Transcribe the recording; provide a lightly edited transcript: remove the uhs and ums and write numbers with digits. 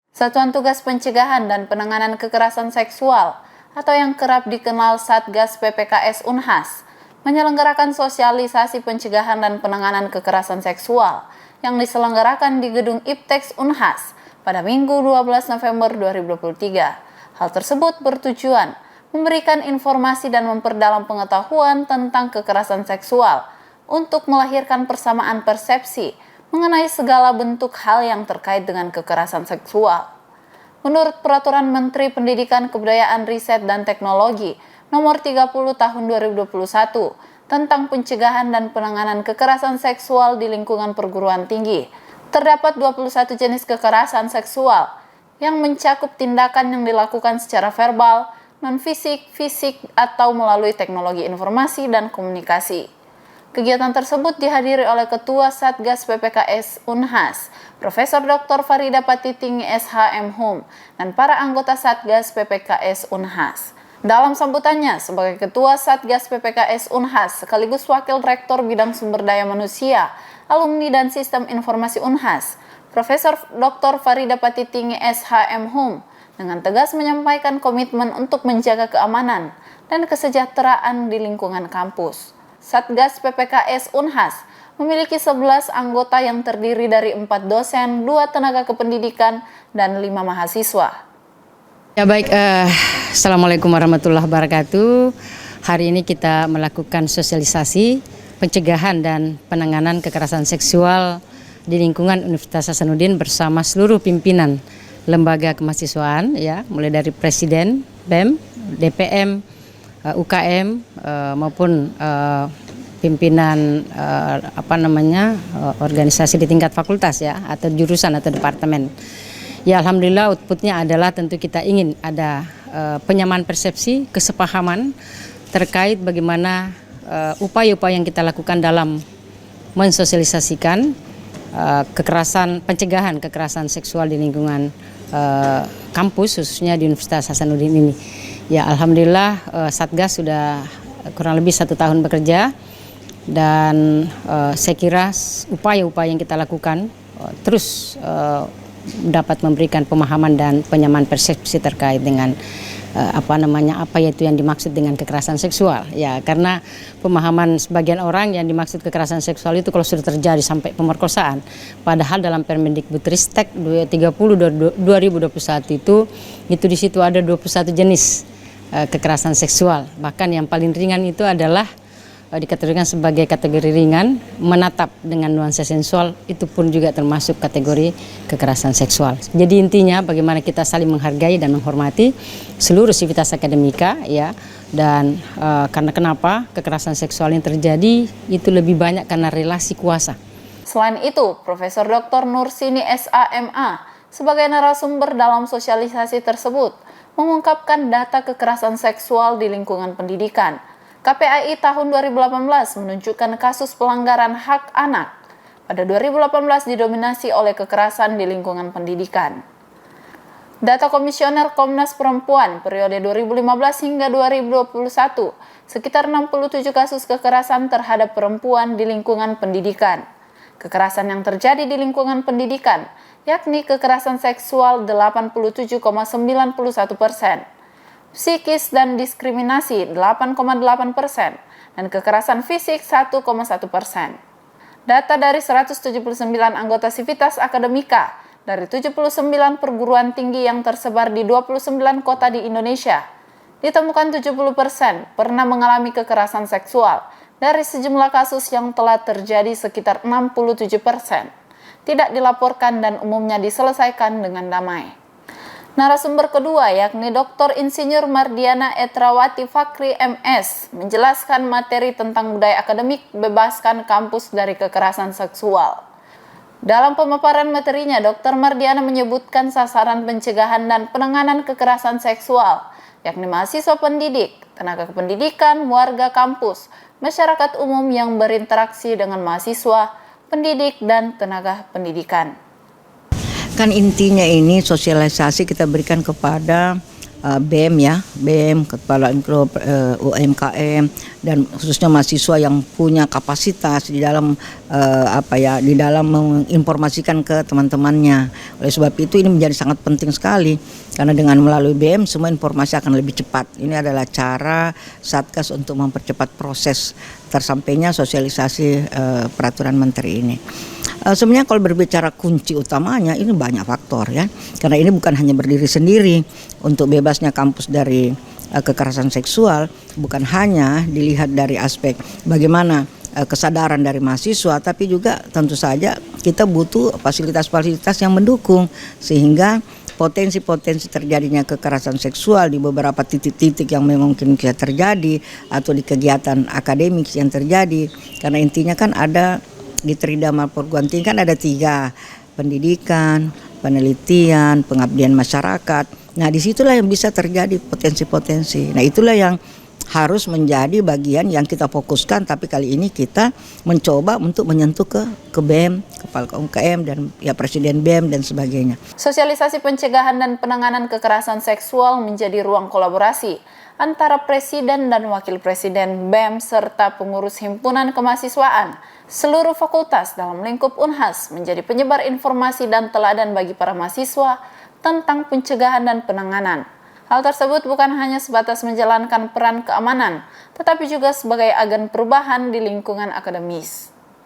Satuan Tugas Pencegahan dan Penanganan Kekerasan Seksual atau yang kerap dikenal Satgas PPKS Unhas menyelenggarakan sosialisasi pencegahan dan penanganan kekerasan seksual yang diselenggarakan di Gedung Ipteks Unhas pada Minggu 12 November 2023. Hal tersebut bertujuan memberikan informasi dan memperdalam pengetahuan tentang kekerasan seksual untuk melahirkan persamaan persepsi mengenai segala bentuk hal yang terkait dengan kekerasan seksual. Menurut Peraturan Menteri Pendidikan, Kebudayaan, Riset, dan Teknologi Nomor 30 Tahun 2021 tentang pencegahan dan penanganan kekerasan seksual di lingkungan perguruan tinggi, terdapat 21 jenis kekerasan seksual yang mencakup tindakan yang dilakukan secara verbal, non-fisik, fisik, atau melalui teknologi informasi dan komunikasi. Kegiatan tersebut dihadiri oleh Ketua Satgas PPKS Unhas, Profesor Dr. Farida Patiting SHM dan para anggota Satgas PPKS Unhas. Dalam sambutannya sebagai Ketua Satgas PPKS Unhas sekaligus Wakil Rektor Bidang Sumber Daya Manusia, Alumni dan Sistem Informasi Unhas, Profesor Dr. Farida Patiting SHM dengan tegas menyampaikan komitmen untuk menjaga keamanan dan kesejahteraan di lingkungan kampus. Satgas PPKS Unhas memiliki 11 anggota yang terdiri dari 4 dosen, 2 tenaga kependidikan, dan 5 mahasiswa. Ya baik, Assalamualaikum warahmatullahi wabarakatuh. Hari ini kita melakukan sosialisasi pencegahan dan penanganan kekerasan seksual di lingkungan Universitas Hasanuddin bersama seluruh pimpinan lembaga kemahasiswaan, ya, mulai dari Presiden, BEM, DPM, UKM maupun pimpinan organisasi di tingkat fakultas, ya, atau jurusan atau departemen. Ya, alhamdulillah outputnya adalah tentu kita ingin ada penyamaan persepsi, kesepahaman terkait bagaimana upaya-upaya yang kita lakukan dalam mensosialisasikan pencegahan kekerasan seksual di lingkungan kampus, khususnya di Universitas Hasanuddin ini. Ya, alhamdulillah Satgas sudah kurang lebih 1 tahun bekerja dan saya kira upaya-upaya yang kita lakukan terus dapat memberikan pemahaman dan penyamaan persepsi terkait dengan apa itu yang dimaksud dengan kekerasan seksual, ya, karena pemahaman sebagian orang yang dimaksud kekerasan seksual itu kalau sudah terjadi sampai pemerkosaan, padahal dalam Permendikbudristek 30/2021 itu di situ ada 21 jenis kekerasan seksual, bahkan yang paling ringan itu adalah dikategorikan sebagai kategori ringan, menatap dengan nuansa sensual itu pun juga termasuk kategori kekerasan seksual. Jadi intinya bagaimana kita saling menghargai dan menghormati seluruh sivitas akademika, ya, dan karena kenapa kekerasan seksual yang terjadi itu lebih banyak karena relasi kuasa. Selain itu, Profesor Dr. Nursini SAMA sebagai narasumber dalam sosialisasi tersebut mengungkapkan data kekerasan seksual di lingkungan pendidikan. KPAI tahun 2018 menunjukkan kasus pelanggaran hak anak pada 2018 didominasi oleh kekerasan di lingkungan pendidikan. Data Komisioner Komnas Perempuan periode 2015 hingga 2021, sekitar 67 kasus kekerasan terhadap perempuan di lingkungan pendidikan. Kekerasan yang terjadi di lingkungan pendidikan, yakni kekerasan seksual 87,91%. Psikis dan diskriminasi 8,8%, dan kekerasan fisik 1,1%. Data dari 179 anggota sivitas akademika dari 79 perguruan tinggi yang tersebar di 29 kota di Indonesia, ditemukan 70% pernah mengalami kekerasan seksual. Dari sejumlah kasus yang telah terjadi, sekitar 67% tidak dilaporkan dan umumnya diselesaikan dengan damai. Narasumber kedua yakni Dr. Insinyur Mardiana Etrawati Fakri MS menjelaskan materi tentang budaya akademik bebaskan kampus dari kekerasan seksual. Dalam pemaparan materinya, Dr. Mardiana menyebutkan sasaran pencegahan dan penanganan kekerasan seksual, yakni mahasiswa pendidik, tenaga kependidikan, warga kampus, masyarakat umum yang berinteraksi dengan mahasiswa, pendidik, dan tenaga pendidikan. Kan intinya ini sosialisasi kita berikan kepada BEM ya, BEM, kepala mikro UMKM, dan khususnya mahasiswa yang punya kapasitas di dalam di dalam menginformasikan ke teman-temannya. Oleh sebab itu ini menjadi sangat penting sekali karena dengan melalui BEM semua informasi akan lebih cepat. Ini adalah cara Satgas untuk mempercepat proses tersampainya sosialisasi peraturan menteri ini. Sebenarnya kalau berbicara kunci utamanya ini banyak faktor ya, karena ini bukan hanya berdiri sendiri. Untuk bebasnya kampus dari kekerasan seksual bukan hanya dilihat dari aspek bagaimana kesadaran dari mahasiswa, tapi juga tentu saja kita butuh fasilitas-fasilitas yang mendukung sehingga potensi-potensi terjadinya kekerasan seksual di beberapa titik-titik yang mungkin bisa terjadi atau di kegiatan akademik yang terjadi, karena intinya kan ada di Tridharma perguruan tinggi kan ada 3, pendidikan, penelitian, pengabdian masyarakat. Nah disitulah yang bisa terjadi potensi-potensi. Nah itulah yang harus menjadi bagian yang kita fokuskan, tapi kali ini kita mencoba untuk menyentuh ke BEM, kepala UMKM dan ya Presiden BEM dan sebagainya. Sosialisasi pencegahan dan penanganan kekerasan seksual menjadi ruang kolaborasi antara Presiden dan Wakil Presiden BEM serta pengurus himpunan kemahasiswaan. Seluruh fakultas dalam lingkup Unhas menjadi penyebar informasi dan teladan bagi para mahasiswa tentang pencegahan dan penanganan. Hal tersebut bukan hanya sebatas menjalankan peran keamanan, tetapi juga sebagai agen perubahan di lingkungan akademis.